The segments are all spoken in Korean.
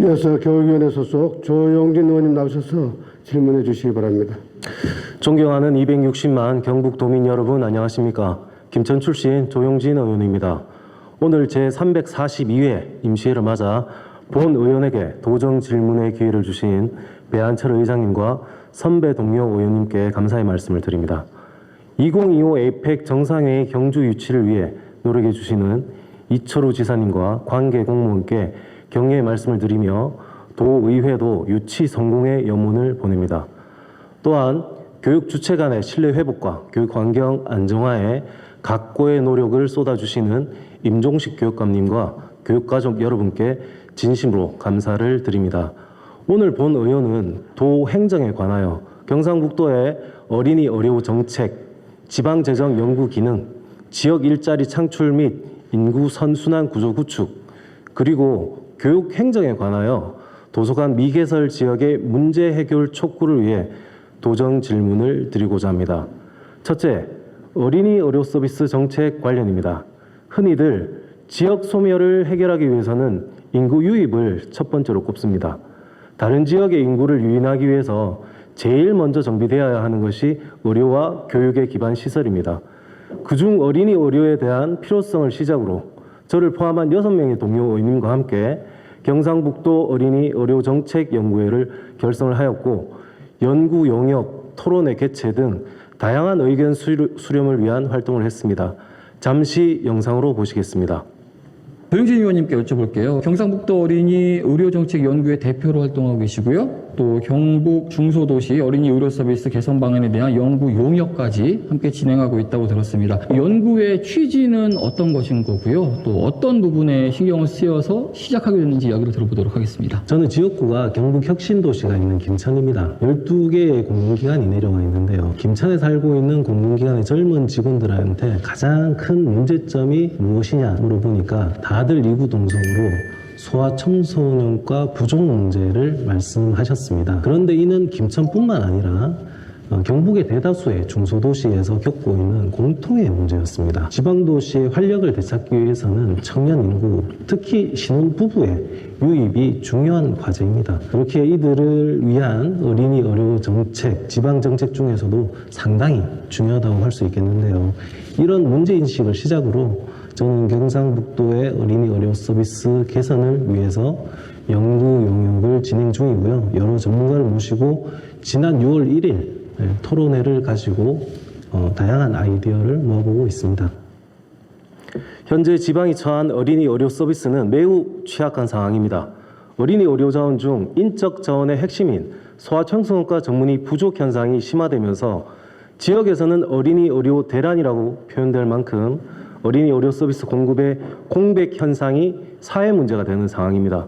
이어서 교육위원회 소속 조영진 의원님 나오셔서 질문해 주시기 바랍니다. 존경하는 260만 경북도민 여러분 안녕하십니까. 김천 출신 조영진 의원입니다. 오늘 제342회 임시회를 맞아 본 의원에게 도정 질문의 기회를 주신 배한철 의장님과 선배 동료 의원님께 감사의 말씀을 드립니다. 2025 에이펙 정상회의 경주 유치를 위해 노력해 주시는 이철우 지사님과 관계 공무원께 격려의 말씀을 드리며 도의회도 유치 성공의 염원을 보냅니다. 또한 교육 주체 간의 신뢰 회복과 교육 환경 안정화에 각고의 노력을 쏟아주시는 임종식 교육감님과 교육가족 여러분께 진심으로 감사를 드립니다. 오늘 본 의원은 도 행정에 관하여 경상북도의 어린이 의료 정책, 지방재정 연구 기능, 지역 일자리 창출 및 인구 선순환 구조 구축, 그리고 교육 행정에 관하여 도서관 미개설 지역의 문제 해결 촉구를 위해 도정 질문을 드리고자 합니다. 첫째, 어린이 의료 서비스 정책 관련입니다. 흔히들 지역 소멸을 해결하기 위해서는 인구 유입을 첫 번째로 꼽습니다. 다른 지역의 인구를 유인하기 위해서 제일 먼저 정비되어야 하는 것이 의료와 교육의 기반 시설입니다. 그중 어린이 의료에 대한 필요성을 시작으로 저를 포함한 6명의 동료 의원님과 함께 경상북도 어린이 의료정책연구회를 결성을 하였고 연구 용역, 토론회 개최 등 다양한 의견 수렴을 위한 활동을 했습니다. 잠시 영상으로 보시겠습니다. 조영진 의원님께 여쭤볼게요. 경상북도 어린이 의료정책연구회 대표로 활동하고 계시고요. 또 경북 중소도시 어린이 의료서비스 개선 방안에 대한 연구 용역까지 함께 진행하고 있다고 들었습니다. 연구의 취지는 어떤 것인 거고요. 또 어떤 부분에 신경을 쓰여서 시작하게 됐는지 이야기를 들어보도록 하겠습니다. 저는 지역구가 경북 혁신도시가 있는 김천입니다. 12개의 공공기관이 내려와 있는데요. 김천에 살고 있는 공공기관의 젊은 직원들한테 가장 큰 문제점이 무엇이냐 물어보니까 다들 이구동성으로 소아청소년과 부족 문제를 말씀하셨습니다. 그런데 이는 김천뿐만 아니라 경북의 대다수의 중소도시에서 겪고 있는 공통의 문제였습니다. 지방도시의 활력을 되찾기 위해서는 청년 인구, 특히 신혼부부의 유입이 중요한 과제입니다. 그렇게 이들을 위한 어린이 의료 정책, 지방 정책 중에서도 상당히 중요하다고 할 수 있겠는데요. 이런 문제인식을 시작으로 저는 경상북도의 어린이 의료 서비스 개선을 위해서 연구 용역을 진행 중이고요. 여러 전문가를 모시고 지난 6월 1일 토론회를 가지고 다양한 아이디어를 모아보고 있습니다. 현재 지방이 처한 어린이 의료 서비스는 매우 취약한 상황입니다. 어린이 의료 자원 중 인적 자원의 핵심인 소아청소년과 전문의 부족 현상이 심화되면서 지역에서는 어린이 의료 대란이라고 표현될 만큼 어린이 의료 서비스 공급의 공백 현상이 사회 문제가 되는 상황입니다.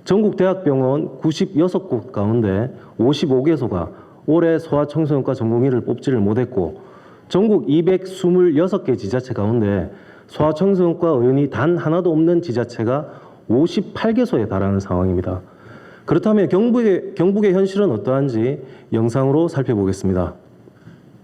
전국 대학병원 96곳 가운데 55개소가 올해 소아청소년과 전공의를 뽑지를 못했고 전국 226개 지자체 가운데 소아청소년과 의원이 단 하나도 없는 지자체가 58개소에 달하는 상황입니다. 그렇다면 경북의 현실은 어떠한지 영상으로 살펴보겠습니다.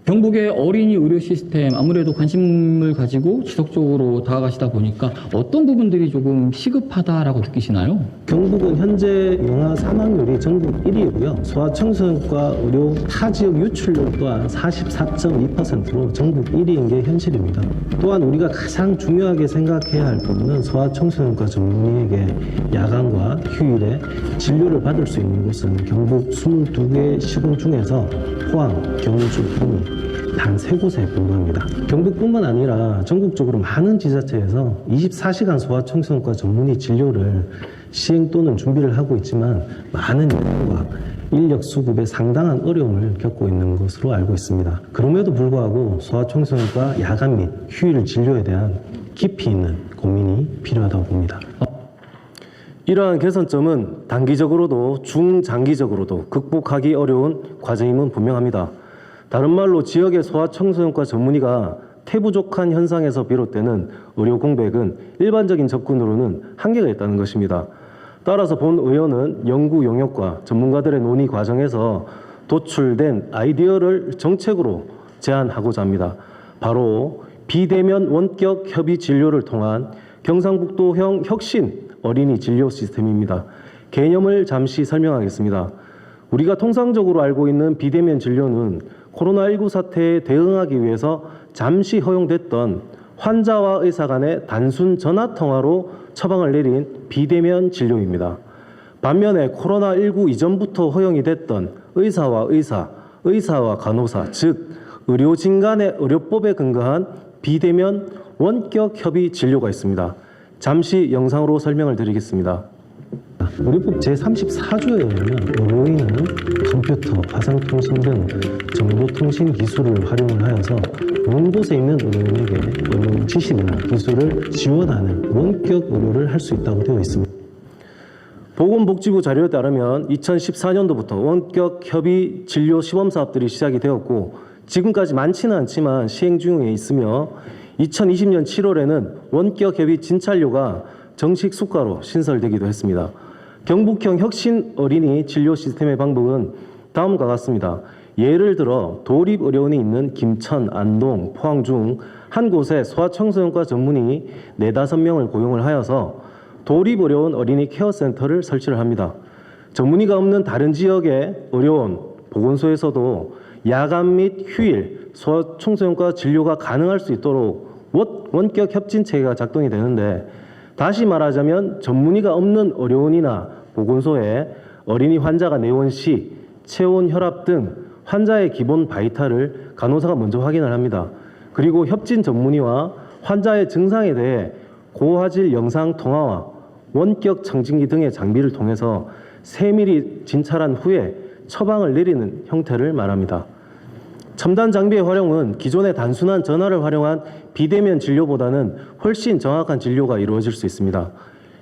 경북의 어린이 의료 시스템 아무래도 관심을 가지고 지속적으로 다가가시다 보니까 어떤 부분들이 조금 시급하다라고 느끼시나요? 경북은 현재 영아 사망률이 전국 1위이고요. 소아청소년과 의료 타 지역 유출률 또한 44.2%로 전국 1위인 게 현실입니다. 또한 우리가 가장 중요하게 생각해야 할 부분은 소아청소년과 전문의에게 야간과 휴일에 진료를 받을 수 있는 곳은 경북 22개 시군 중에서 포항, 경주, 구미 단 3곳에 불과합니다. 경북뿐만 아니라 전국적으로 많은 지자체에서 24시간 소아청소년과 전문의 진료를 시행 또는 준비를 하고 있지만 많은 인력과 인력 수급에 상당한 어려움을 겪고 있는 것으로 알고 있습니다. 그럼에도 불구하고 소아청소년과 야간 및 휴일 진료에 대한 깊이 있는 고민이 필요하다고 봅니다. 이러한 개선점은 단기적으로도 중장기적으로도 극복하기 어려운 과제임은 분명합니다. 다른 말로 지역의 소아청소년과 전문의가 태부족한 현상에서 비롯되는 의료 공백은 일반적인 접근으로는 한계가 있다는 것입니다. 따라서 본 의원은 연구 용역과 전문가들의 논의 과정에서 도출된 아이디어를 정책으로 제안하고자 합니다. 바로 비대면 원격 협의 진료를 통한 경상북도형 혁신 어린이 진료 시스템입니다. 개념을 잠시 설명하겠습니다. 우리가 통상적으로 알고 있는 비대면 진료는 코로나19 사태에 대응하기 위해서 잠시 허용됐던 환자와 의사 간의 단순 전화 통화로 처방을 내린 비대면 진료입니다. 반면에 코로나19 이전부터 허용이 됐던 의사와 의사, 의사와 간호사, 즉 의료진 간의 의료법에 근거한 비대면 원격 협의 진료가 있습니다. 잠시 영상으로 설명을 드리겠습니다. 의료법 제34조에 의하면 의료인은 컴퓨터, 화상통신 등 정보통신 기술을 활용을 하여서 먼 곳에 있는 의료인에게 의료 지식이나 기술을 지원하는 원격 의료를 할 수 있다고 되어 있습니다. 보건복지부 자료에 따르면 2014년도부터 원격 협의 진료 시범 사업들이 시작이 되었고 지금까지 많지는 않지만 시행 중에 있으며 2020년 7월에는 원격 협의 진찰료가 정식 수가로 신설되기도 했습니다. 경북형 혁신 어린이 진료 시스템의 방법은 다음과 같습니다. 예를 들어 도립의료원이 있는 김천, 안동, 포항 중 한 곳에 소아청소년과 전문의 4-5명을 고용을 하여서 도립의료원 어린이 케어센터를 설치를 합니다. 전문의가 없는 다른 지역의 의료원, 보건소에서도 야간 및 휴일 소아청소년과 진료가 가능할 수 있도록 원격 협진 체계가 작동이 되는데 다시 말하자면 전문의가 없는 의료원이나 보건소에 어린이 환자가 내원 시 체온, 혈압 등 환자의 기본 바이탈을 간호사가 먼저 확인을 합니다. 그리고 협진 전문의와 환자의 증상에 대해 고화질 영상 통화와 원격 청진기 등의 장비를 통해서 세밀히 진찰한 후에 처방을 내리는 형태를 말합니다. 첨단 장비의 활용은 기존의 단순한 전화를 활용한 비대면 진료보다는 훨씬 정확한 진료가 이루어질 수 있습니다.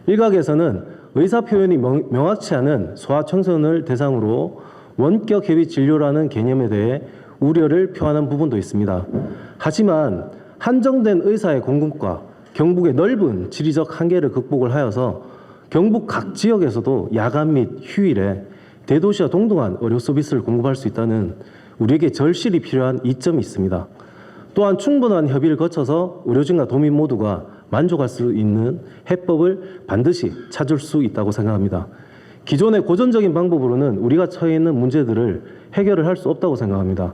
일각에서는 의사 표현이 명확치 않은 소아청소년을 대상으로 원격 협의 진료라는 개념에 대해 우려를 표하는 부분도 있습니다. 하지만 한정된 의사의 공급과 경북의 넓은 지리적 한계를 극복을 하여서 경북 각 지역에서도 야간 및 휴일에 대도시와 동등한 의료 서비스를 공급할 수 있다는 우리에게 절실히 필요한 이점이 있습니다. 또한 충분한 협의를 거쳐서 의료진과 도민 모두가 만족할 수 있는 해법을 반드시 찾을 수 있다고 생각합니다. 기존의 고전적인 방법으로는 우리가 처해 있는 문제들을 해결을 할 수 없다고 생각합니다.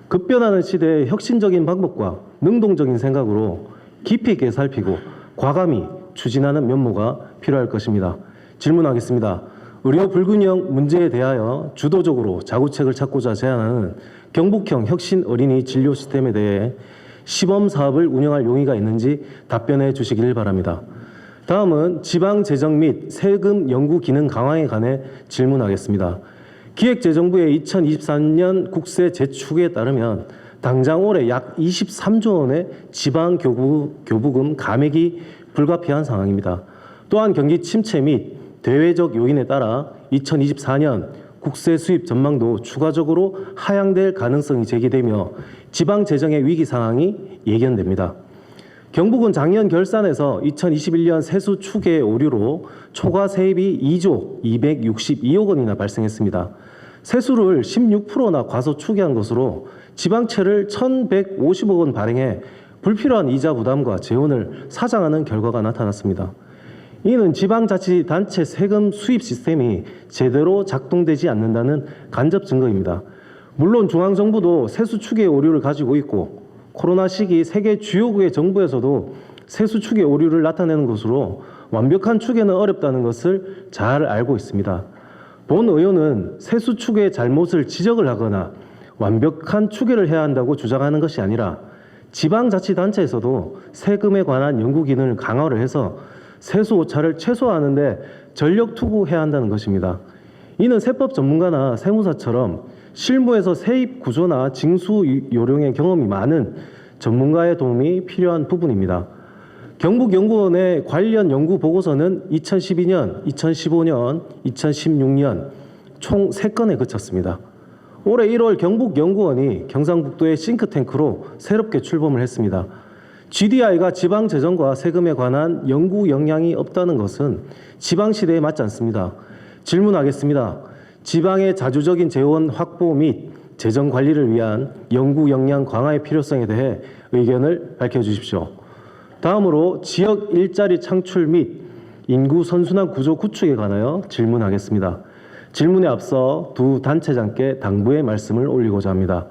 급변하는 시대의 혁신적인 방법과 능동적인 생각으로 깊이 있게 살피고 과감히 추진하는 면모가 필요할 것입니다. 질문하겠습니다. 의료 불균형 문제에 대하여 주도적으로 자구책을 찾고자 제안하는 경북형 혁신 어린이 진료 시스템에 대해 시범 사업을 운영할 용의가 있는지 답변해 주시길 바랍니다. 다음은 지방 재정 및 세금 연구 기능 강화에 관해 질문하겠습니다. 기획재정부의 2023년 국세 제축에 따르면 당장 올해 약 23조 원의 지방 교부금 감액이 불가피한 상황입니다. 또한 경기 침체 및 대외적 요인에 따라 2024년 국세 수입 전망도 추가적으로 하향될 가능성이 제기되며 지방 재정의 위기 상황이 예견됩니다. 경북은 작년 결산에서 2021년 세수 추계 오류로 초과 세입이 2조 262억 원이나 발생했습니다. 세수를 16%나 과소 추계한 것으로 지방채를 1,150억 원 발행해 불필요한 이자 부담과 재원을 사장하는 결과가 나타났습니다. 이는 지방자치단체 세금 수입 시스템이 제대로 작동되지 않는다는 간접 증거입니다. 물론 중앙정부도 세수 추계 오류를 가지고 있고 코로나 시기 세계 주요국의 정부에서도 세수 추계 오류를 나타내는 것으로 완벽한 추계는 어렵다는 것을 잘 알고 있습니다. 본 의원은 세수 추계의 잘못을 지적을 하거나 완벽한 추계를 해야 한다고 주장하는 것이 아니라 지방자치단체에서도 세금에 관한 연구 기능을 강화를 해서 세수 오차를 최소화하는 데 전력 투구해야 한다는 것입니다. 이는 세법 전문가나 세무사처럼 실무에서 세입 구조나 징수 요령의 경험이 많은 전문가의 도움이 필요한 부분입니다. 경북연구원의 관련 연구 보고서는 2012년, 2015년, 2016년 총 3건에 그쳤습니다. 올해 1월 경북연구원이 경상북도의 싱크탱크로 새롭게 출범을 했습니다. GDI가 지방재정과 세금에 관한 연구 역량이 없다는 것은 지방시대에 맞지 않습니다. 질문하겠습니다. 지방의 자주적인 재원 확보 및 재정 관리를 위한 연구 역량 강화의 필요성에 대해 의견을 밝혀주십시오. 다음으로 지역 일자리 창출 및 인구 선순환 구조 구축에 관하여 질문하겠습니다. 질문에 앞서 두 단체장께 당부의 말씀을 올리고자 합니다.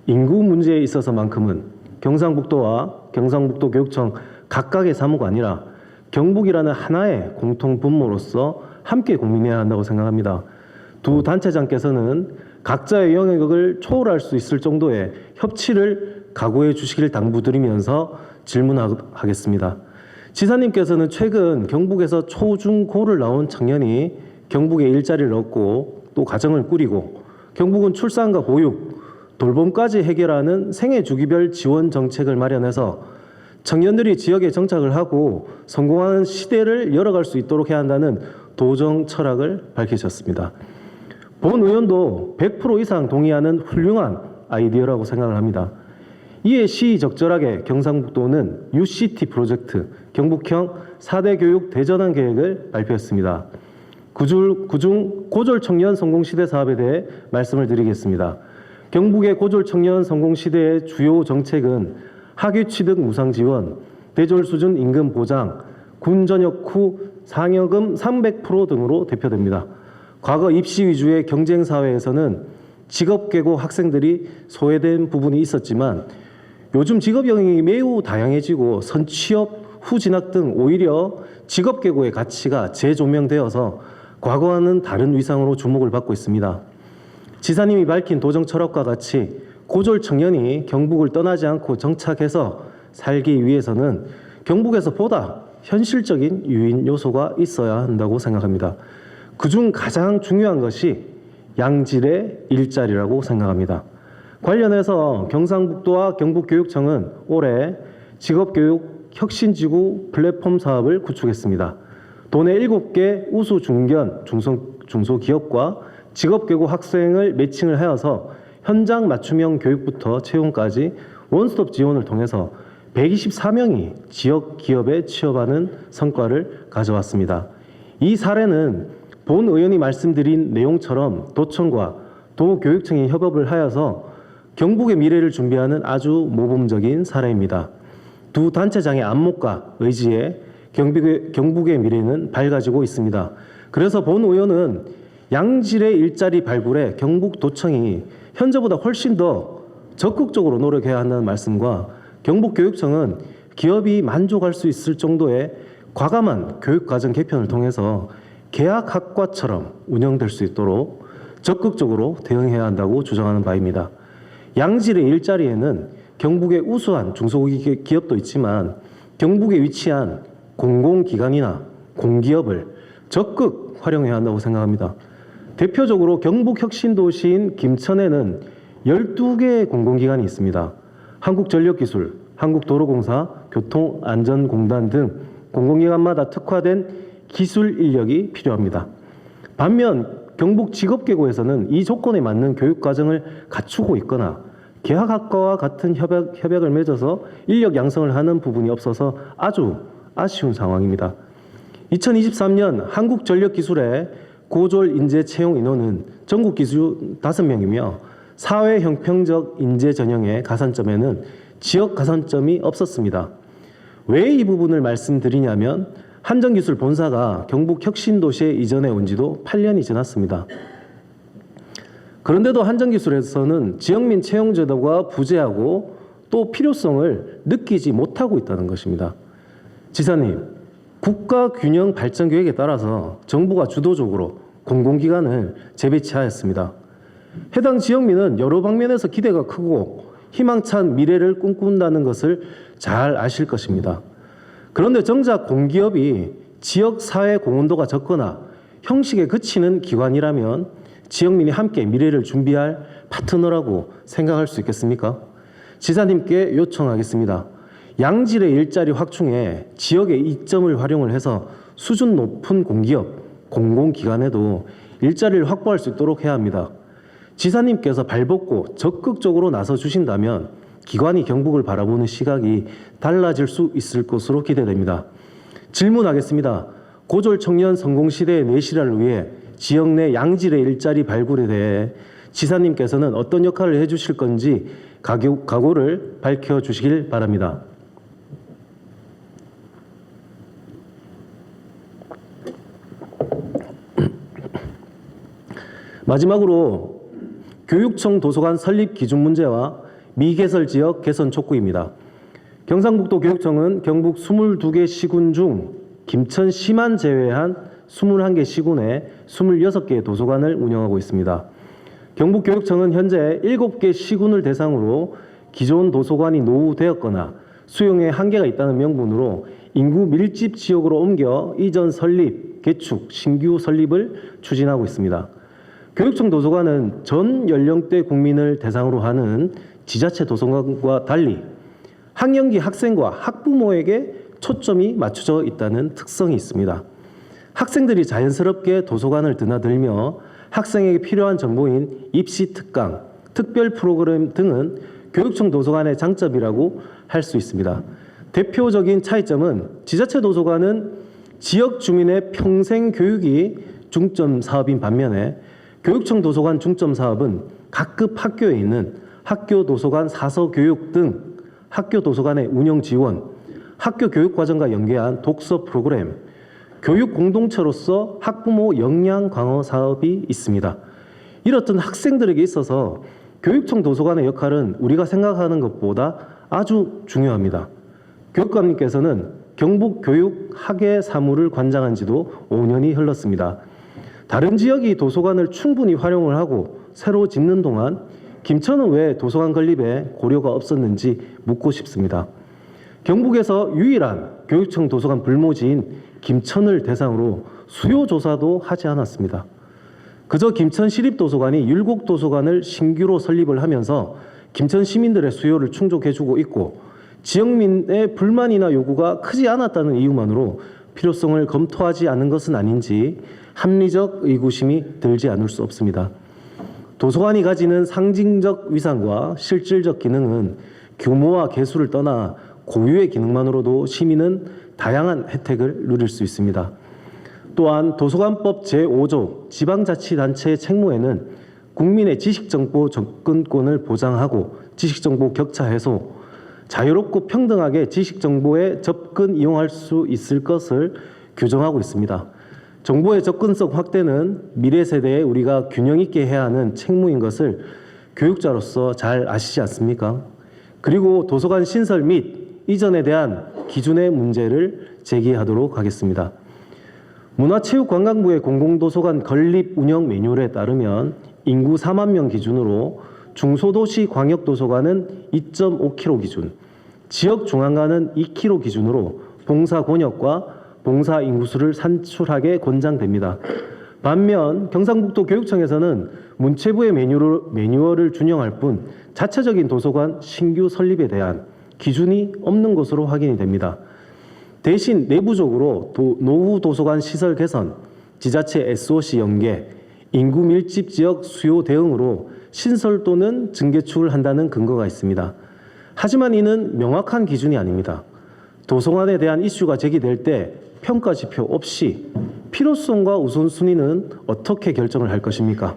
인구 문제에 있어서만큼은 경상북도와 경상북도교육청 각각의 사무가 아니라 경북이라는 하나의 공통 분모로서 함께 고민해야 한다고 생각합니다. 두 단체장께서는 각자의 영역을 초월할 수 있을 정도의 협치를 각오해 주시길 당부드리면서 질문하겠습니다. 지사님께서는 최근 경북에서 초중고를 나온 청년이 경북에 일자리를 얻고 또 가정을 꾸리고 경북은 출산과 보육, 돌봄까지 해결하는 생애 주기별 지원 정책을 마련해서 청년들이 지역에 정착을 하고 성공하는 시대를 열어갈 수 있도록 해야 한다는 도정 철학을 밝히셨습니다. 본 의원도 100% 이상 동의하는 훌륭한 아이디어라고 생각을 합니다. 이에 시의적절하게 경상북도는 UCT 프로젝트 경북형 4대 교육 대전환 계획을 발표했습니다. 그중 고졸 청년 성공시대 사업에 대해 말씀을 드리겠습니다. 경북의 고졸 청년 성공시대의 주요 정책은 학위 취득 무상 지원, 대졸 수준 임금 보장, 군 전역 후 상여금 300% 등으로 대표됩니다. 과거 입시 위주의 경쟁 사회에서는 직업 계고 학생들이 소외된 부분이 있었지만 요즘 직업 영역이 매우 다양해지고 선취업, 후진학 등 오히려 직업 계고의 가치가 재조명되어서 과거와는 다른 위상으로 주목을 받고 있습니다. 지사님이 밝힌 도정 철학과 같이 고졸 청년이 경북을 떠나지 않고 정착해서 살기 위해서는 경북에서 보다 현실적인 유인 요소가 있어야 한다고 생각합니다. 그중 가장 중요한 것이 양질의 일자리라고 생각합니다. 관련해서 경상북도와 경북교육청은 올해 직업교육 혁신지구 플랫폼 사업을 구축했습니다. 도내 7개 우수 중견, 중소기업과 직업계고 학생을 매칭을 하여서 현장 맞춤형 교육부터 채용까지 원스톱 지원을 통해서 124명이 지역 기업에 취업하는 성과를 가져왔습니다. 이 사례는 본 의원이 말씀드린 내용처럼 도청과 도교육청이 협업을 하여서 경북의 미래를 준비하는 아주 모범적인 사례입니다. 두 단체장의 안목과 의지에 경북의 미래는 밝아지고 있습니다. 그래서 본 의원은 양질의 일자리 발굴에 경북도청이 현재보다 훨씬 더 적극적으로 노력해야 한다는 말씀과 경북교육청은 기업이 만족할 수 있을 정도의 과감한 교육과정 개편을 통해서 계약학과처럼 운영될 수 있도록 적극적으로 대응해야 한다고 주장하는 바입니다. 양질의 일자리에는 경북의 우수한 중소기업도 있지만 경북에 위치한 공공기관이나 공기업을 적극 활용해야 한다고 생각합니다. 대표적으로 경북혁신도시인 김천에는 12개의 공공기관이 있습니다. 한국전력기술, 한국도로공사, 교통안전공단 등 공공기관마다 특화된 기술 인력이 필요합니다. 반면 경북직업계고에서는 이 조건에 맞는 교육과정을 갖추고 있거나 계약학과와 같은 협약을 맺어서 인력 양성을 하는 부분이 없어서 아주 아쉬운 상황입니다. 2023년 한국전력기술의 고졸 인재 채용 인원은 전국 기준 5명이며 사회 형평적 인재 전형의 가산점에는 지역 가산점이 없었습니다. 왜 이 부분을 말씀드리냐면 한전기술 본사가 경북혁신도시에 이전해 온 지도 8년이 지났습니다. 그런데도 한전기술에서는 지역민 채용 제도가 부재하고 또 필요성을 느끼지 못하고 있다는 것입니다. 지사님, 국가균형 발전 계획에 따라서 정부가 주도적으로 공공기관을 재배치하였습니다. 해당 지역민은 여러 방면에서 기대가 크고 희망찬 미래를 꿈꾼다는 것을 잘 아실 것입니다. 그런데 정작 공기업이 지역 사회 공헌도가 적거나 형식에 그치는 기관이라면 지역민이 함께 미래를 준비할 파트너라고 생각할 수 있겠습니까? 지사님께 요청하겠습니다. 양질의 일자리 확충에 지역의 이점을 활용을 해서 수준 높은 공기업, 공공기관에도 일자리를 확보할 수 있도록 해야 합니다. 지사님께서 발벗고 적극적으로 나서 주신다면 기관이 경북을 바라보는 시각이 달라질 수 있을 것으로 기대됩니다. 질문하겠습니다. 고졸 청년 성공시대의 뇌실화를 위해 지역 내 양질의 일자리 발굴에 대해 지사님께서는 어떤 역할을 해주실 건지 각오를 밝혀주시길 바랍니다. 마지막으로 교육청 도서관 설립 기준 문제와 미개설 지역 개선 촉구입니다. 경상북도 교육청은 경북 22개 시군 중 김천시만 제외한 21개 시군에 26개의 도서관을 운영하고 있습니다. 경북교육청은 현재 7개 시군을 대상으로 기존 도서관이 노후되었거나 수용에 한계가 있다는 명분으로 인구 밀집 지역으로 옮겨 이전 설립, 개축, 신규 설립을 추진하고 있습니다. 교육청 도서관은 전 연령대 국민을 대상으로 하는 지자체 도서관과 달리 학령기 학생과 학부모에게 초점이 맞춰져 있다는 특성이 있습니다. 학생들이 자연스럽게 도서관을 드나들며 학생에게 필요한 정보인 입시 특강, 특별 프로그램 등은 교육청 도서관의 장점이라고 할 수 있습니다. 대표적인 차이점은 지자체 도서관은 지역 주민의 평생 교육이 중점 사업인 반면에 교육청 도서관 중점 사업은 각급 학교에 있는 학교 도서관 사서 교육 등 학교 도서관의 운영 지원, 학교 교육 과정과 연계한 독서 프로그램, 교육 공동체로서 학부모 역량 강화 사업이 있습니다. 이렇듯 학생들에게 있어서 교육청 도서관의 역할은 우리가 생각하는 것보다 아주 중요합니다. 교육감님께서는 경북교육학예사무를 관장한 지도 5년이 흘렀습니다. 다른 지역이 도서관을 충분히 활용을 하고 새로 짓는 동안 김천은 왜 도서관 건립에 고려가 없었는지 묻고 싶습니다. 경북에서 유일한 교육청 도서관 불모지인 김천을 대상으로 수요 조사도 하지 않았습니다. 그저 김천 시립도서관이 율곡도서관을 신규로 설립을 하면서 김천 시민들의 수요를 충족해주고 있고 지역민의 불만이나 요구가 크지 않았다는 이유만으로 필요성을 검토하지 않는 것은 아닌지 합리적 의구심이 들지 않을 수 없습니다. 도서관이 가지는 상징적 위상과 실질적 기능은 규모와 개수를 떠나 고유의 기능만으로도 시민은 다양한 혜택을 누릴 수 있습니다. 또한 도서관법 제5조 지방자치단체의 책무에는 국민의 지식정보 접근권을 보장하고 지식정보 격차 해소, 자유롭고 평등하게 지식정보에 접근 이용할 수 있을 것을 규정하고 있습니다. 정보의 접근성 확대는 미래 세대에 우리가 균형 있게 해야 하는 책무인 것을 교육자로서 잘 아시지 않습니까? 그리고 도서관 신설 및 이전에 대한 기준의 문제를 제기하도록 하겠습니다. 문화체육관광부의 공공도서관 건립 운영 매뉴얼에 따르면 인구 4만 명 기준으로 중소도시 광역도서관은 2.5km 기준, 지역 중앙관은 2km 기준으로 봉사 권역과 봉사 인구수를 산출하게 권장됩니다. 반면 경상북도 교육청에서는 문체부의 매뉴얼을 준용할 뿐 자체적인 도서관 신규 설립에 대한 기준이 없는 것으로 확인이 됩니다. 대신 내부적으로 노후 도서관 시설 개선, 지자체 SOC 연계, 인구 밀집 지역 수요 대응으로 신설 또는 증개축을 한다는 근거가 있습니다. 하지만 이는 명확한 기준이 아닙니다. 도서관에 대한 이슈가 제기될 때 평가 지표 없이 필요성과 우선순위는 어떻게 결정을 할 것입니까?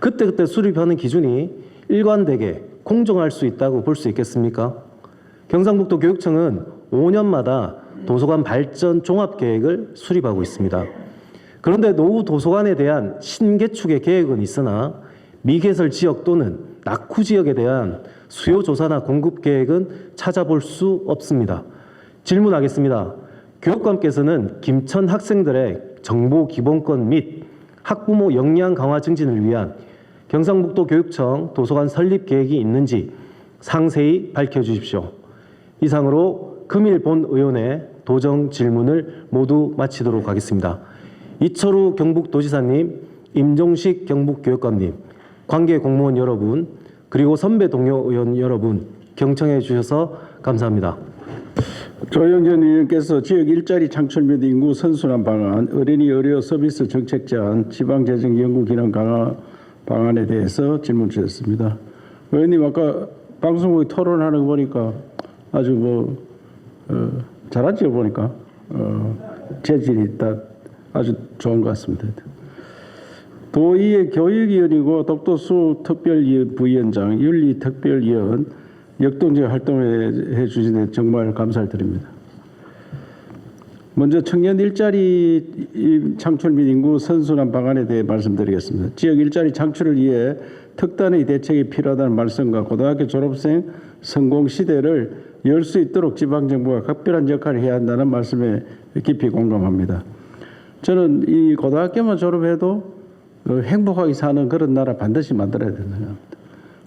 그때그때 수립하는 기준이 일관되게 공정할 수 있다고 볼 수 있겠습니까? 경상북도 교육청은 5년마다 도서관 발전 종합계획을 수립하고 있습니다. 그런데 노후 도서관에 대한 신개축의 계획은 있으나 미개설 지역 또는 낙후 지역에 대한 수요 조사나 공급 계획은 찾아볼 수 없습니다. 질문하겠습니다. 교육감께서는 김천 학생들의 정보 기본권 및 학부모 역량 강화 증진을 위한 경상북도 교육청 도서관 설립 계획이 있는지 상세히 밝혀주십시오. 이상으로 금일 본 의원의 도정 질문을 모두 마치도록 하겠습니다. 이철우 경북도지사님, 임종식 경북교육감님, 관계 공무원 여러분, 그리고 선배 동료 의원 여러분 경청해 주셔서 감사합니다. 조영전 의원께서 지역 일자리 창출 및 인구 선순환 방안, 어린이 의료 서비스 정책 제안, 지방재정 연구 기능 강화 방안에 대해서 질문 주셨습니다. 의원님 아까 방송국에 토론하는 거 보니까 아주 잘하죠 보니까 재질이 있다 아주 좋은 것 같습니다. 도의회 교육위원이고 독도수 특별부위원장, 윤리특별위원 역동적 활동을 해주시는 데 정말 감사를 드립니다. 먼저 청년 일자리 창출 및 인구 선순환 방안에 대해 말씀드리겠습니다. 지역 일자리 창출을 위해 특단의 대책이 필요하다는 말씀과 고등학교 졸업생 성공 시대를 열 수 있도록 지방정부가 각별한 역할을 해야 한다는 말씀에 깊이 공감합니다. 저는 이 고등학교만 졸업해도 행복하게 사는 그런 나라 반드시 만들어야 된다고 합니다.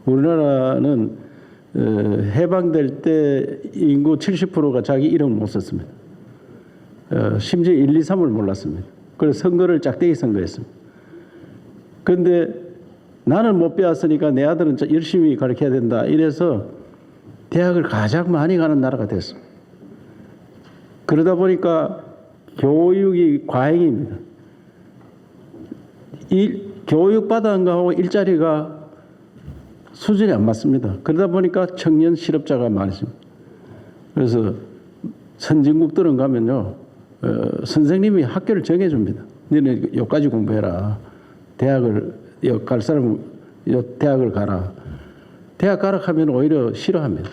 우리나라는 해방될 때 인구 70%가 자기 이름을 못 썼습니다. 심지어 1, 2, 3을 몰랐습니다. 그래서 선거를 짝대기 선거했습니다. 그런데 나는 못 배웠으니까 내 아들은 열심히 가르쳐야 된다. 이래서 대학을 가장 많이 가는 나라가 됐습니다. 그러다 보니까 교육이 과잉입니다. 교육받은 거하고 일자리가 수준이 안 맞습니다. 그러다 보니까 청년 실업자가 많습니다. 그래서 선진국들은 가면요, 선생님이 학교를 정해줍니다. 너는 여기까지 공부해라. 대학을 갈 사람은 대학을 가라. 대학 가라 하면 오히려 싫어합니다.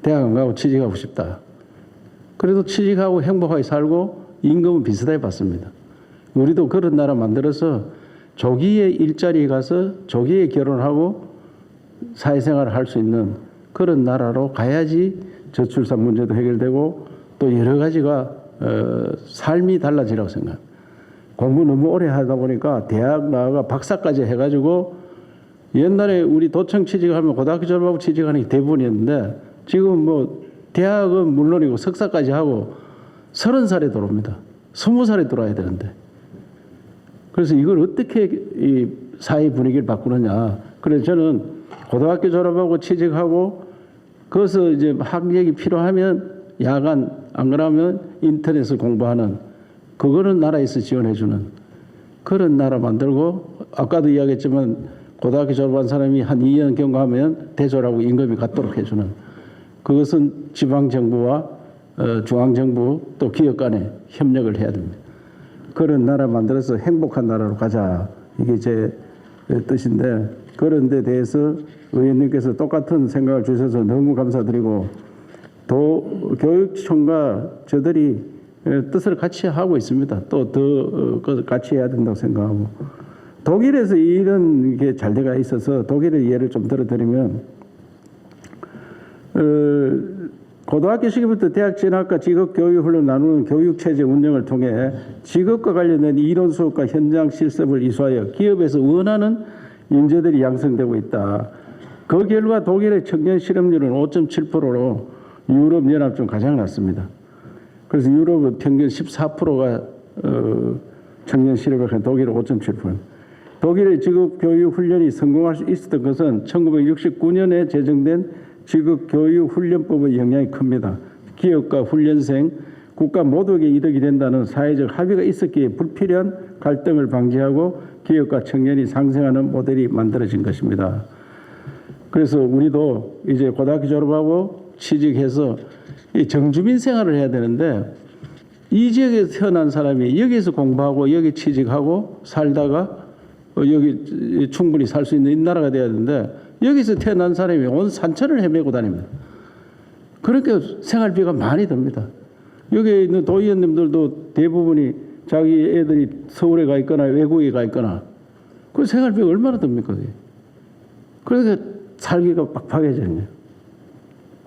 대학 안 가고 취직하고 싶다. 그래도 취직하고 행복하게 살고 임금은 비슷하게 받습니다. 우리도 그런 나라 만들어서 조기에 일자리에 가서 조기에 결혼하고 사회생활을 할 수 있는 그런 나라로 가야지 저출산 문제도 해결되고 또 여러 가지가 삶이 달라지라고 생각합니다. 공부 너무 오래 하다 보니까 대학 나가 박사까지 해가지고 옛날에 우리 도청 취직하면 고등학교 졸업하고 취직하는 게 대부분이었는데 지금 뭐 대학은 물론이고 석사까지 하고 30살에 들어옵니다. 20살에 들어와야 되는데. 그래서 이걸 어떻게 이 사회 분위기를 바꾸느냐. 그래서 저는 고등학교 졸업하고 취직하고 거기서 이제 학력이 필요하면 야간 안 그러면 인터넷을 공부하는 그거는 나라에서 지원해주는 그런 나라 만들고 아까도 이야기했지만 고등학교 졸업한 사람이 한 2년 경과하면 대졸하고 임금이 갖도록 해주는 그것은 지방정부와 중앙정부 또 기업 간에 협력을 해야 됩니다. 그런 나라 만들어서 행복한 나라로 가자. 이게 제 뜻인데 그런 데 대해서 의원님께서 똑같은 생각을 주셔서 너무 감사드리고 또 교육청과 저들이 뜻을 같이 하고 있습니다. 또 더 같이 해야 된다고 생각하고 독일에서 이런 게 잘 돼가 있어서 독일의 예를 좀 들어드리면 고등학교 시기부터 대학 진학과 직업교육훈련 나누는 교육체제 운영을 통해 직업과 관련된 이론 수업과 현장 실습을 이수하여 기업에서 원하는 인재들이 양성되고 있다. 그 결과 독일의 청년 실업률은 5.7%로 유럽연합 중 가장 낮습니다. 그래서 유럽은 평균 14%가 청년 실업을 한 독일은 5.7%. 독일의 직업교육훈련이 성공할 수 있었던 것은 1969년에 제정된 직업교육훈련법의 영향이 큽니다. 기업과 훈련생, 국가 모두에게 이득이 된다는 사회적 합의가 있었기에 불필요한 갈등을 방지하고 기업과 청년이 상생하는 모델이 만들어진 것입니다. 그래서 우리도 이제 고등학교 졸업하고 취직해서 이 정주민 생활을 해야 되는데 이 지역에서 태어난 사람이 여기서 공부하고 여기 취직하고 살다가 여기 충분히 살 수 있는 이 나라가 돼야 되는데 여기서 태어난 사람이 온 산천을 헤매고 다닙니다. 그러니까 생활비가 많이 듭니다. 여기 있는 도의원님들도 대부분이 자기 애들이 서울에 가 있거나 외국에 가 있거나 그 생활비가 얼마나 듭니까? 그러니까 살기가 빡빡해졌네요.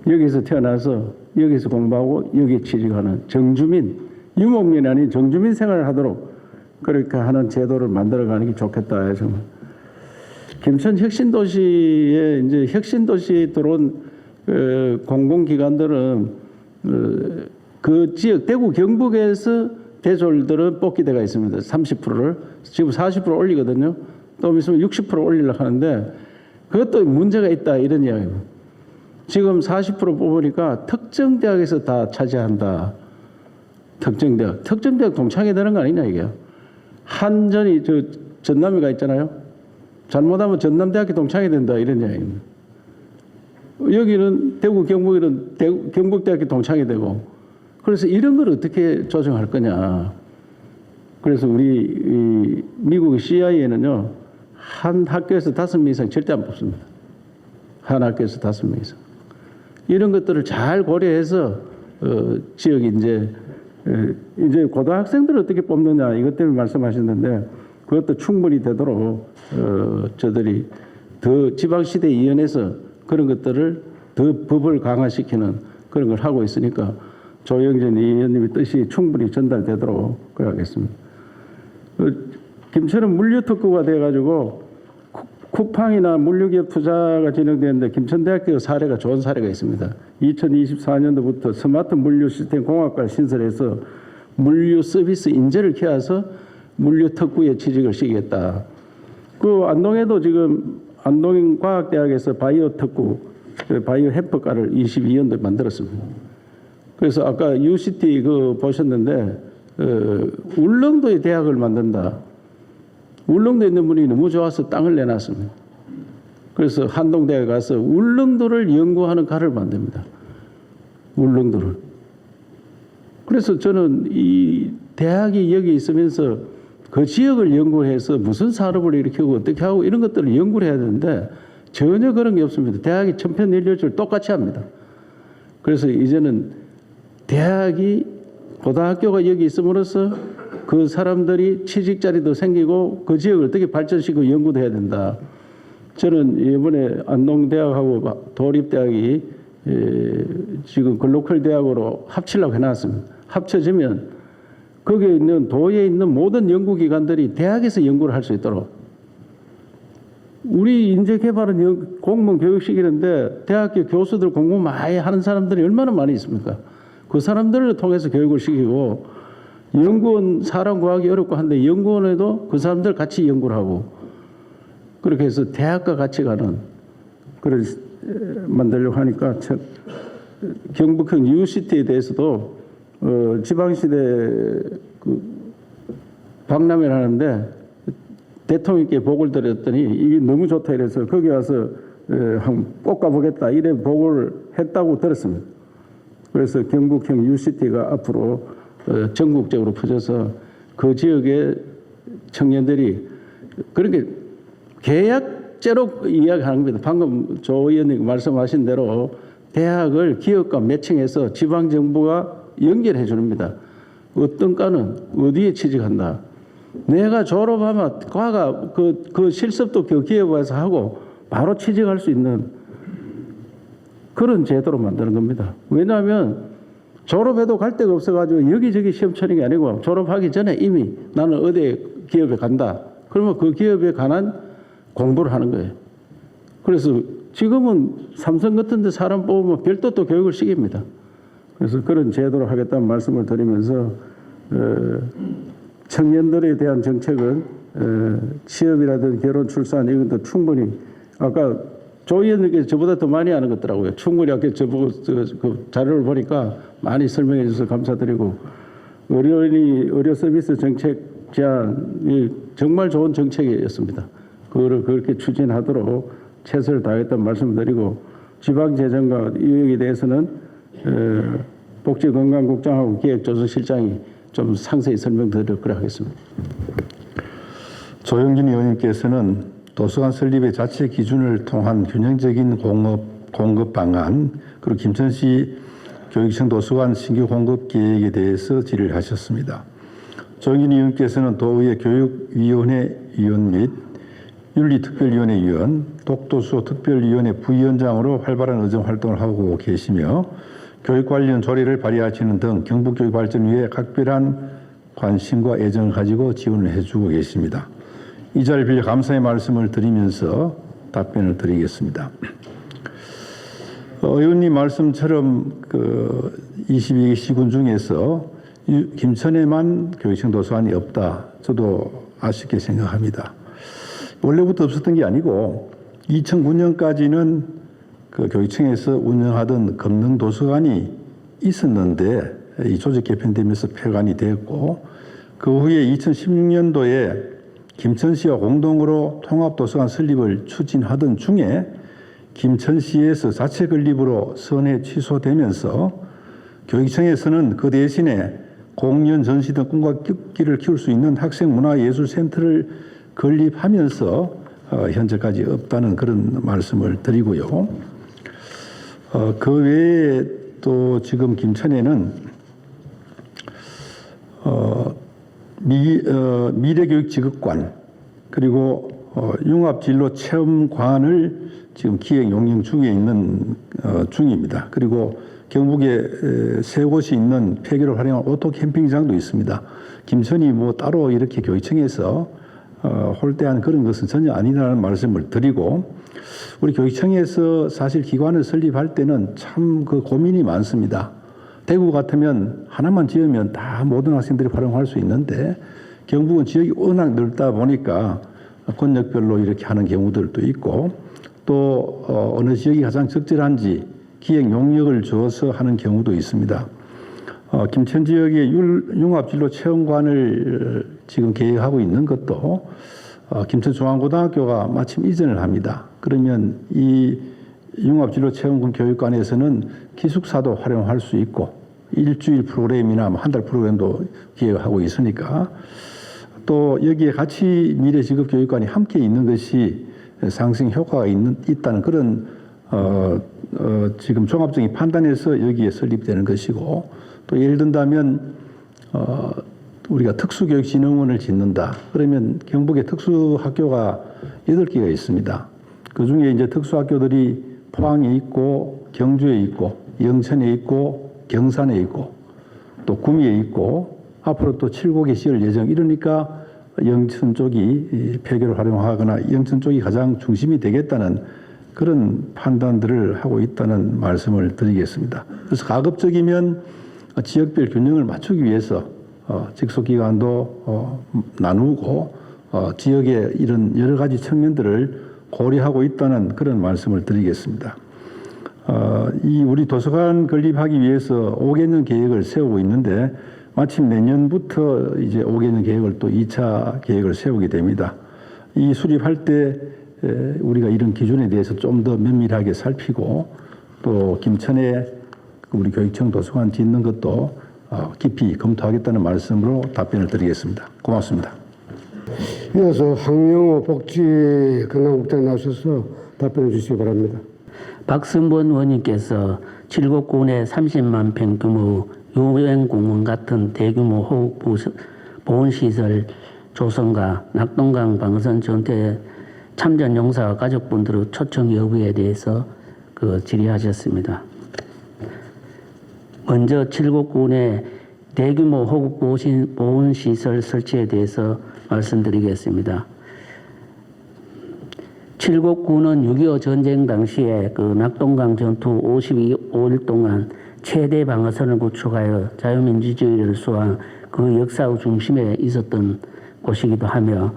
여기서 태어나서 여기서 공부하고 여기 취직하는 정주민, 유목민이 아닌 정주민 생활을 하도록 그렇게 하는 제도를 만들어가는 게 좋겠다 해서 김천 혁신도시에 이제 혁신도시 들어온 공공기관들은 그 지역 대구 경북에서 대졸들은 뽑기대가 있습니다. 30%를 지금 40% 올리거든요. 또 있으면 60% 올리려고 하는데 그것도 문제가 있다 이런 이야기입니다. 지금 40% 뽑으니까 특정 대학에서 다 차지한다. 특정 대학 동창회 되는 거 아니냐 이게. 한전이 저 전남이가 있잖아요. 잘못하면 전남대학교 동창회 된다 이런 이야기입니다. 여기는 대구 경북에는 경북대학교 동창회 되고 그래서 이런 걸 어떻게 조정할 거냐. 그래서 우리 미국의 CIA는요 한 학교에서 5명 이상 절대 안 뽑습니다. 한 학교에서 5명 이상. 이런 것들을 잘 고려해서 지역 이제 이제 고등학생들을 어떻게 뽑느냐 이것 때문에 말씀하셨는데 그것도 충분히 되도록 저들이 더 지방시대위원회에서 그런 것들을 더 법을 강화시키는 그런 걸 하고 있으니까 조영진 의원님의 뜻이 충분히 전달되도록 그러겠습니다. 김천은 물류특구가 돼가지고 쿠팡이나 물류기업 투자가 진행되는데 김천대학교 사례가 좋은 사례가 있습니다. 2024년도부터 스마트 물류 시스템 공학과를 신설해서 물류 서비스 인재를 키워서 물류특구에 취직을 시키겠다. 그 안동에도 지금 안동과학대학에서 바이오 특구, 바이오 햄퍼과를 22년도에 만들었습니다. 그래서 아까 UCT 그 보셨는데 울릉도에 대학을 만든다. 울릉도에 있는 분이 너무 좋아서 땅을 내놨습니다. 그래서 한동대학에 가서 울릉도를 연구하는 과를 만듭니다. 울릉도를. 그래서 저는 이 대학이 여기 있으면서 그 지역을 연구해서 무슨 산업을 일으키고 어떻게 하고 이런 것들을 연구를 해야 되는데 전혀 그런 게 없습니다. 대학이 천편일률적으로 똑같이 합니다. 그래서 이제는 대학이 고등학교가 여기 있음으로써 그 사람들이 취직 자리도 생기고 그 지역을 어떻게 발전시키고 연구도 해야 된다. 저는 이번에 안동대학하고 도립대학이 지금 글로컬 대학으로 합치려고 해놨습니다. 합쳐지면 거기에 있는 도에 있는 모든 연구기관들이 대학에서 연구를 할 수 있도록. 우리 인재개발은 공무원 교육시키는데 대학교 교수들 공부 많이 하는 사람들이 얼마나 많이 있습니까? 그 사람들을 통해서 교육을 시키고 연구원 사람 구하기 어렵고 한데 연구원에도 그 사람들 같이 연구를 하고 그렇게 해서 대학과 같이 가는 그걸 만들려고 하니까 경북형 UCT에 대해서도 지방시대 그 박람회를 하는데 대통령께 보고를 드렸더니 이게 너무 좋다 이래서 거기 와서 한번 꼭 가보겠다 이래 보고를 했다고 들었습니다. 그래서 경북형 UCT가 앞으로 전국적으로 퍼져서 그 지역의 청년들이 그렇게 계약제로 이야기하는 겁니다. 방금 조 의원님 말씀하신 대로 대학을 기업과 매칭해서 지방정부가 연결해 줍니다. 어떤 과는 어디에 취직한다. 내가 졸업하면 과가 그 실습도 그 기업에서 하고 바로 취직할 수 있는 그런 제도로 만드는 겁니다. 왜냐하면 졸업해도 갈 데가 없어가지고 여기저기 시험 치는 게 아니고 졸업하기 전에 이미 나는 어디 기업에 간다. 그러면 그 기업에 관한 공부를 하는 거예요. 그래서 지금은 삼성 같은 데 사람 뽑으면 별도 또 교육을 시킵니다. 그래서 그런 제도로 하겠다는 말씀을 드리면서 청년들에 대한 정책은 취업이라든 결혼, 출산 이런 것도 충분히 아까 조 의원님께서 저보다 더 많이 아는 것더라고요. 충분히 아까 저보고 그 자료를 보니까 많이 설명해 주셔서 감사드리고 의료 서비스 정책 제안이 정말 좋은 정책이었습니다. 그거를 그렇게 추진하도록 최선을 다하겠다는 말씀을 드리고 지방재정과 이역에 대해서는 복지건강국장하고 기획조정실장이 좀 상세히 설명드리도록 하겠습니다. 조영진 의원님께서는 도서관 설립의 자체 기준을 통한 균형적인 공급 방안 그리고 김천시 교육청 도서관 신규 공급 계획에 대해서 질의를 하셨습니다. 조영진 의원께서는 도의회 교육위원회 위원 및 윤리특별위원회 위원, 독도수 특별위원회 부위원장으로 활발한 의정 활동을 하고 계시며 교육 관련 조례를 발의하시는 등 경북교육 발전 위해 각별한 관심과 애정을 가지고 지원을 해주고 계십니다. 이 자리를 빌려 감사의 말씀을 드리면서 답변을 드리겠습니다. 의원님 말씀처럼 그 22개 시군 중에서 김천에만 교육청 도서관이 없다. 저도 아쉽게 생각합니다. 원래부터 없었던 게 아니고 2009년까지는 그 교육청에서 운영하던 검능 도서관이 있었는데 이 조직 개편되면서 폐관이 되었고 그 후에 2016년도에 김천시와 공동으로 통합도서관 설립을 추진하던 중에 김천시에서 자체 건립으로 선회 취소되면서 교육청에서는 그 대신에 공연, 전시 등 꿈과 끼를 키울 수 있는 학생문화예술센터를 건립하면서 현재까지 없다는 그런 말씀을 드리고요. 그 외에 또 지금 김천에는 미래교육지급관 그리고 융합진로 체험관을 지금 기획 용역 중에 있는 중입니다. 그리고 경북에 세 곳이 있는 폐교를 활용한 오토 캠핑장도 있습니다. 김천이 뭐 따로 이렇게 교육청에서 홀대한 그런 것은 전혀 아니라는 말씀을 드리고, 우리 교육청에서 사실 기관을 설립할 때는 참 그 고민이 많습니다. 대구 같으면 하나만 지으면 다 모든 학생들이 활용할 수 있는데, 경북은 지역이 워낙 넓다 보니까 권역별로 이렇게 하는 경우들도 있고, 또 어느 지역이 가장 적절한지 기획 용역을 줘서 하는 경우도 있습니다. 김천 지역의 융합진로 체험관을 지금 계획하고 있는 것도 김천중앙고등학교가 마침 이전을 합니다. 그러면 이 융합진로 체험관 교육관에서는 기숙사도 활용할 수 있고, 일주일 프로그램이나 한 달 프로그램도 기획하고 있으니까, 또 여기에 같이 미래직업교육관이 함께 있는 것이 상승 효과가 있다는 그런 지금 종합적인 판단에서 여기에 설립되는 것이고, 또 예를 든다면 우리가 특수교육진흥원을 짓는다. 그러면 경북에 특수학교가 8개가 있습니다. 그중에 이제 특수학교들이 포항에 있고, 경주에 있고, 영천에 있고, 경산에 있고, 또 구미에 있고, 앞으로 또 7곳에 지을 예정. 이러니까 영천 쪽이 폐교를 활용하거나 영천 쪽이 가장 중심이 되겠다는 그런 판단들을 하고 있다는 말씀을 드리겠습니다. 그래서 가급적이면 지역별 균형을 맞추기 위해서 직속기관도 나누고 지역의 이런 여러 가지 측면들을 고려하고 있다는 그런 말씀을 드리겠습니다. 이 우리 도서관 건립하기 위해서 5개년 계획을 세우고 있는데, 마침 내년부터 이제 5개년 계획을 또 2차 계획을 세우게 됩니다. 이 수립할 때 우리가 이런 기준에 대해서 좀 더 면밀하게 살피고, 또 김천에 우리 교육청 도서관 짓는 것도 깊이 검토하겠다는 말씀으로 답변을 드리겠습니다. 고맙습니다. 이어서 황영호 복지건강국장 나오셔서 답변해 주시기 바랍니다. 박승본 의원님께서 칠곡군의 30만 평 규모 유엔공원 같은 대규모 호흡 보온시설 조성과 낙동강 방선 전태 참전 용사와 가족분들의 초청 여부에 대해서 질의하셨습니다. 먼저 칠곡군의 대규모 호흡 보온시설 설치에 대해서 말씀드리겠습니다. 칠곡군은 6.25 전쟁 당시에 낙동강 전투 52일 동안 최대 방어선을 구축하여 자유민주주의를 수호한 그 역사의 중심에 있었던 곳이기도 하며,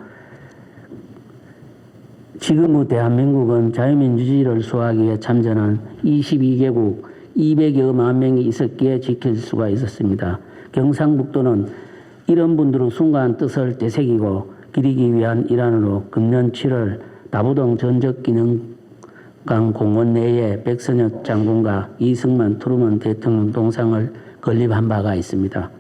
지금의 대한민국은 자유민주주의를 수호하기 위해 참전한 22개국 200여만 명이 있었기에 지킬 수가 있었습니다. 경상북도는 이런 분들의 순간 뜻을 되새기고 기리기 위한 일환으로 금년 7월 다부동 전적기능강 공원 내에 백선엽 장군과 이승만 트루먼 대통령 동상을 건립한 바가 있습니다.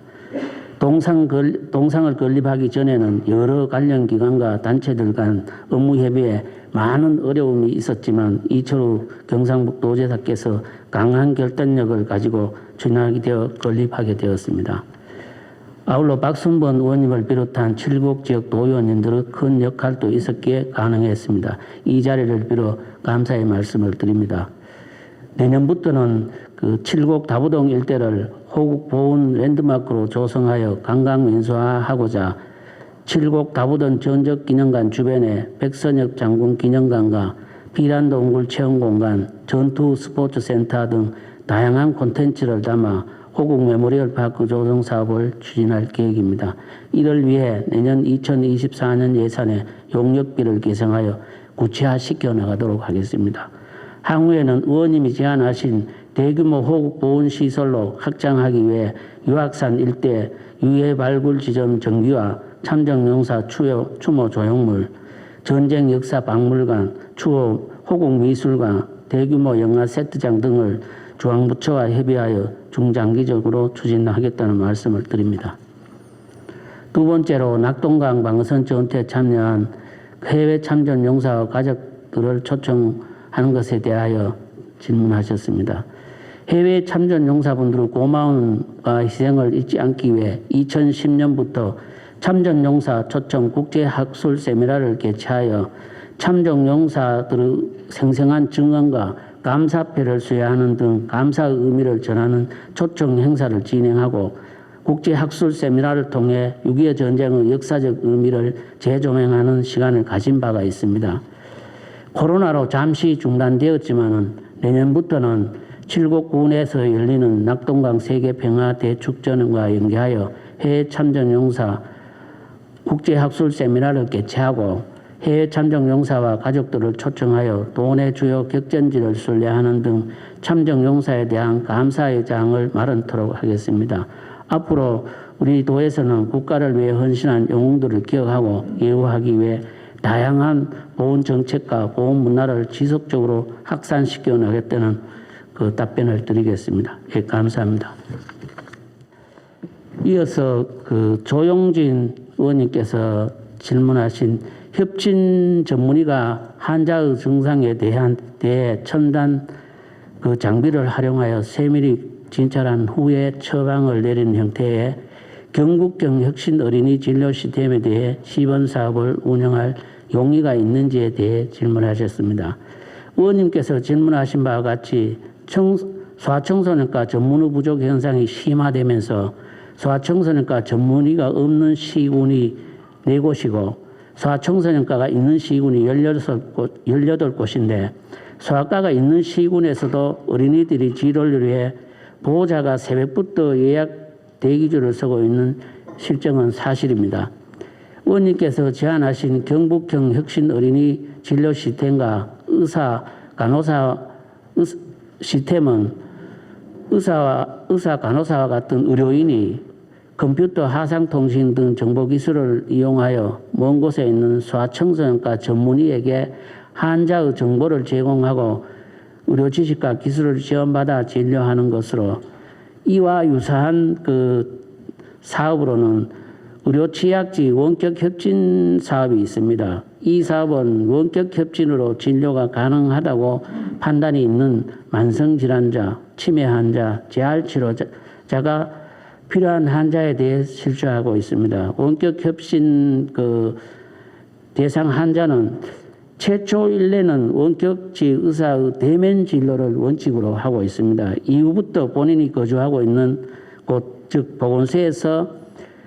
동상을 건립하기 전에는 여러 관련 기관과 단체들 간 업무 협의에 많은 어려움이 있었지만, 이철우 경상북도지사께서 강한 결단력을 가지고 추진하게 되어 건립하게 되었습니다. 아울러 박순번 의원님을 비롯한 칠곡 지역 도의원님들의 큰 역할도 있었기에 가능했습니다. 이 자리를 빌어 감사의 말씀을 드립니다. 내년부터는 칠곡 다부동 일대를 호국 보훈 랜드마크로 조성하여 관광 민수화하고자 칠곡 다부동 전적기념관 주변에 백선엽 장군 기념관과 비란동굴 체험공간, 전투 스포츠센터 등 다양한 콘텐츠를 담아 호국 메모리얼 파크 조성 사업을 추진할 계획입니다. 이를 위해 내년 2024년 예산에 용역비를 개정하여 구체화시켜 나가도록 하겠습니다. 향후에는 의원님이 제안하신 대규모 호국 보훈 시설로 확장하기 위해 유악산 일대 유해 발굴 지점 정비와 참정용사 추모 조형물, 전쟁 역사 박물관, 추호 호국 미술관, 대규모 영화 세트장 등을 중앙부처와 협의하여 중장기적으로 추진하겠다는 말씀을 드립니다. 두 번째로 낙동강 방어선 전투에 참여한 해외 참전 용사와 가족들을 초청하는 것에 대하여 질문하셨습니다. 해외 참전 용사분들의 고마움과 희생을 잊지 않기 위해 2010년부터 참전 용사 초청 국제학술 세미나를 개최하여 참전 용사들의 생생한 증언과 감사패를 수여하는 등 감사의 의미를 전하는 초청 행사를 진행하고 국제학술 세미나를 통해 6.25 전쟁의 역사적 의미를 재조명하는 시간을 가진 바가 있습니다. 코로나로 잠시 중단되었지만 내년부터는 칠곡군에서 열리는 낙동강 세계평화대축전과 연계하여 해외 참전용사 국제학술 세미나를 개최하고 해외 참전용사와 가족들을 초청하여 도내 주요 격전지를 순례하는 등 참전용사에 대한 감사의 장을 마련토록 하겠습니다. 앞으로 우리 도에서는 국가를 위해 헌신한 영웅들을 기억하고 예우하기 위해 다양한 보훈 정책과 보훈 문화를 지속적으로 확산시켜 나가겠다는 그 답변을 드리겠습니다. 예, 감사합니다. 이어서 그 조용진 의원님께서 질문하신 협진 전문의가 환자의 증상에 대해 첨단 그 장비를 활용하여 세밀히 진찰한 후에 처방을 내리는 형태의 경북형 혁신 어린이 진료 시스템에 대해 시범 사업을 운영할 용의가 있는지에 대해 질문하셨습니다. 의원님께서 질문하신 바와 같이 소아청소년과 전문의 부족 현상이 심화되면서 소아청소년과 전문의가 없는 시군이 4곳이고 소아청소년과가 있는 시군이 18곳인데 소아과가 있는 시군에서도 어린이들이 치료를 위해 보호자가 새벽부터 예약 대기줄을 서고 있는 실정은 사실입니다. 의원님께서 제안하신 경북형 혁신 어린이 진료 시스템과 간호사 시스템은 의사 간호사와 같은 의료인이 컴퓨터 하상통신 등 정보기술을 이용하여 먼 곳에 있는 소아청소년과 전문의에게 환자의 정보를 제공하고 의료 지식과 기술을 지원받아 진료하는 것으로 이와 유사한 그 사업으로는 의료취약지 원격 협진 사업이 있습니다. 이 사업은 원격 협진으로 진료가 가능하다고 판단이 있는 만성질환자, 치매 환자, 재활치료자가 필요한 환자에 대해 실시하고 있습니다. 원격 협신 그 대상 환자는 최초 1년은 원격지 의사의 대면 진료를 원칙으로 하고 있습니다. 이후부터 본인이 거주하고 있는 곳, 즉 보건소에서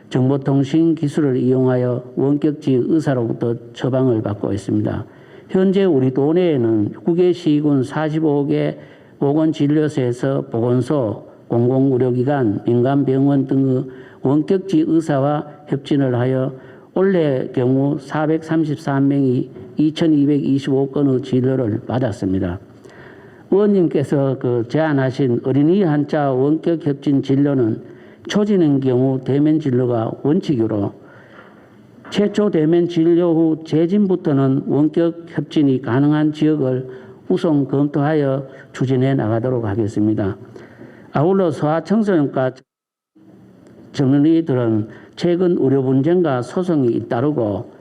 정보통신 기술을 이용하여 원격지 의사로부터 처방을 받고 있습니다. 현재 우리 도내에는 9개 시군 45개 보건진료소에서 보건소, 공공의료기관, 민간병원 등의 원격지 의사와 협진을 하여 올해 경우 433명이 2,225건의 진료를 받았습니다. 의원님께서 그 제안하신 어린이 환자 원격 협진 진료는 초진의 경우 대면 진료가 원칙이로 최초 대면 진료 후 재진부터는 원격 협진이 가능한 지역을 우선 검토하여 추진해 나가도록 하겠습니다. 아울러 소아청소년과 전문의들은 최근 의료 분쟁과 소송이 잇따르고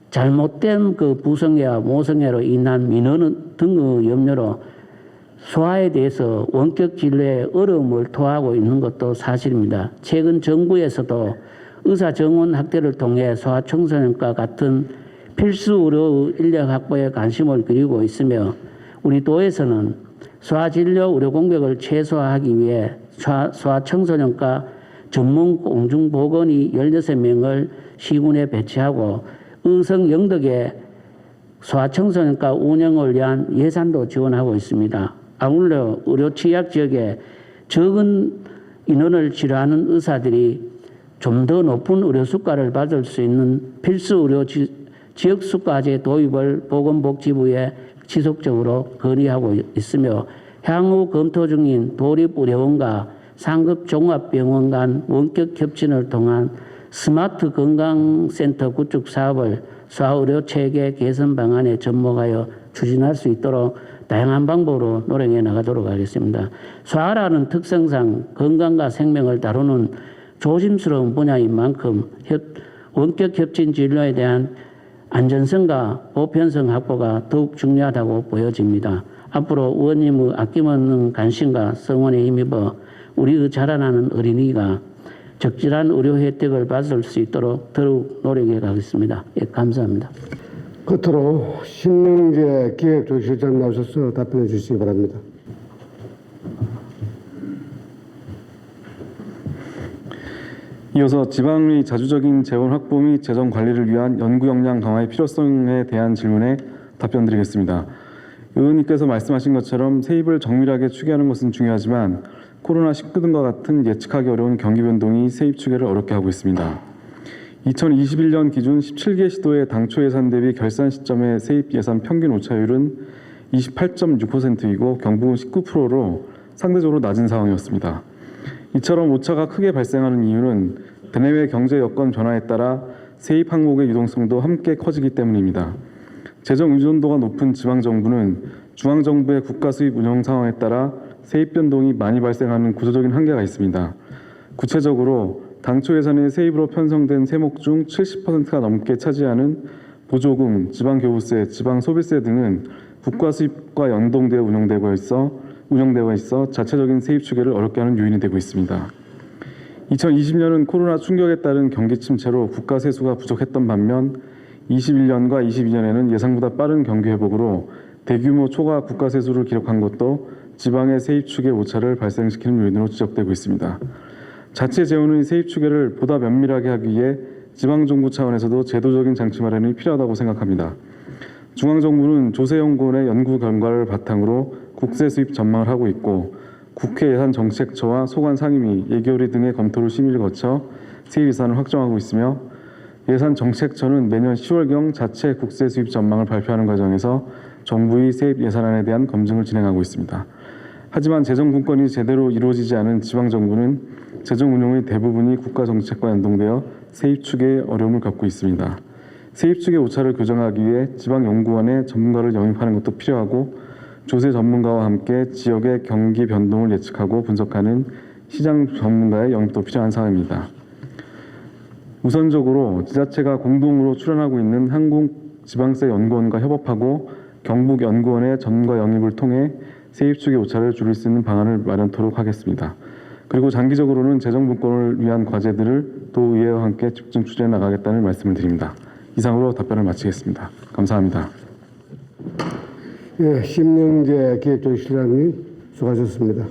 잘못된 그 부성애와 모성애로 인한 민원 등의 염려로 소아에 대해서 원격 진료에 어려움을 토하고 있는 것도 사실입니다. 최근 정부에서도 의사 정원 확대를 통해 소아청소년과 같은 필수 의료 인력 확보에 관심을 기울이고 있으며 우리 도에서는 소아진료 의료 공백을 최소화하기 위해 소아청소년과 전문 공중보건의 16명을 시군에 배치하고 의성 영덕에 소아청소년과 운영을 위한 예산도 지원하고 있습니다. 아울러 의료 취약 지역에 적은 인원을 치료하는 의사들이 좀 더 높은 의료 수가를 받을 수 있는 필수 의료 지역 수가제 도입을 보건복지부에 지속적으로 건의하고 있으며 향후 검토 중인 도립의료원과 상급 종합병원 간 원격 협진을 통한 스마트 건강센터 구축 사업을 소아의료 체계 개선 방안에 접목하여 추진할 수 있도록 다양한 방법으로 노력해 나가도록 하겠습니다. 소아라는 특성상 건강과 생명을 다루는 조심스러운 분야인 만큼 원격 협진 진료에 대한 안전성과 보편성 확보가 더욱 중요하다고 보여집니다. 앞으로 의원님의 아낌없는 관심과 성원에 힘입어 우리의 자라나는 어린이가 적절한 의료 혜택을 받을 수 있도록 더욱 노력해 가겠습니다. 예, 감사합니다. 끝으로 신명재 기획조직실장 나오셔서 답변해 주시기 바랍니다. 이어서 지방의 자주적인 재원 확보 및 재정 관리를 위한 연구 역량 강화의 필요성에 대한 질문에 답변드리겠습니다. 의원님께서 말씀하신 것처럼 세입을 정밀하게 추계하는 것은 중요하지만 코로나19 등과 같은 예측하기 어려운 경기 변동이 세입 추계를 어렵게 하고 있습니다. 2021년 기준 17개 시도의 당초 예산 대비 결산 시점의 세입 예산 평균 오차율은 28.6%이고 경북은 19%로 상대적으로 낮은 상황이었습니다. 이처럼 오차가 크게 발생하는 이유는 대내외 경제 여건 변화에 따라 세입 항목의 유동성도 함께 커지기 때문입니다. 재정 의존도가 높은 지방정부는 중앙정부의 국가 수입 운영 상황에 따라 세입 변동이 많이 발생하는 구조적인 한계가 있습니다. 구체적으로 당초 예산의 세입으로 편성된 세목 중 70%가 넘게 차지하는 보조금, 지방교부세, 지방소비세 등은 국가 수입과 연동되어 운영되고 있어 자체적인 세입 추계를 어렵게 하는 요인이 되고 있습니다. 2020년은 코로나 충격에 따른 경기 침체로 국가 세수가 부족했던 반면 21년과 22년에는 예상보다 빠른 경기 회복으로 대규모 초과 국가 세수를 기록한 것도 지방의 세입 추계 오차를 발생시키는 요인으로 지적되고 있습니다. 자체 재원의 세입 추계를 보다 면밀하게 하기 위해 지방정부 차원에서도 제도적인 장치 마련이 필요하다고 생각합니다. 중앙정부는 조세연구원의 연구 결과를 바탕으로 국세 수입 전망을 하고 있고 국회 예산정책처와 소관 상임위, 예결위 등의 검토를 심의를 거쳐 세입 예산을 확정하고 있으며 예산정책처는 매년 10월경 자체 국세 수입 전망을 발표하는 과정에서 정부의 세입 예산안에 대한 검증을 진행하고 있습니다. 하지만 재정 분권이 제대로 이루어지지 않은 지방정부는 재정 운용의 대부분이 국가 정책과 연동되어 세입 추계에 어려움을 겪고 있습니다. 세입 추계 오차를 교정하기 위해 지방연구원에 전문가를 영입하는 것도 필요하고 조세 전문가와 함께 지역의 경기 변동을 예측하고 분석하는 시장 전문가의 영입도 필요한 사항입니다. 우선적으로 지자체가 공동으로 출연하고 있는 한국지방세연구원과 협업하고 경북연구원의 전문가 영입을 통해 세입 추계 오차를 줄일 수 있는 방안을 마련토록 하겠습니다. 그리고 장기적으로는 재정 분권을 위한 과제들을 도의회와 함께 집중 추진해 나가겠다는 말씀을 드립니다. 이상으로 답변을 마치겠습니다. 감사합니다. 예, 신명재 기획조직실장님 수고하셨습니다.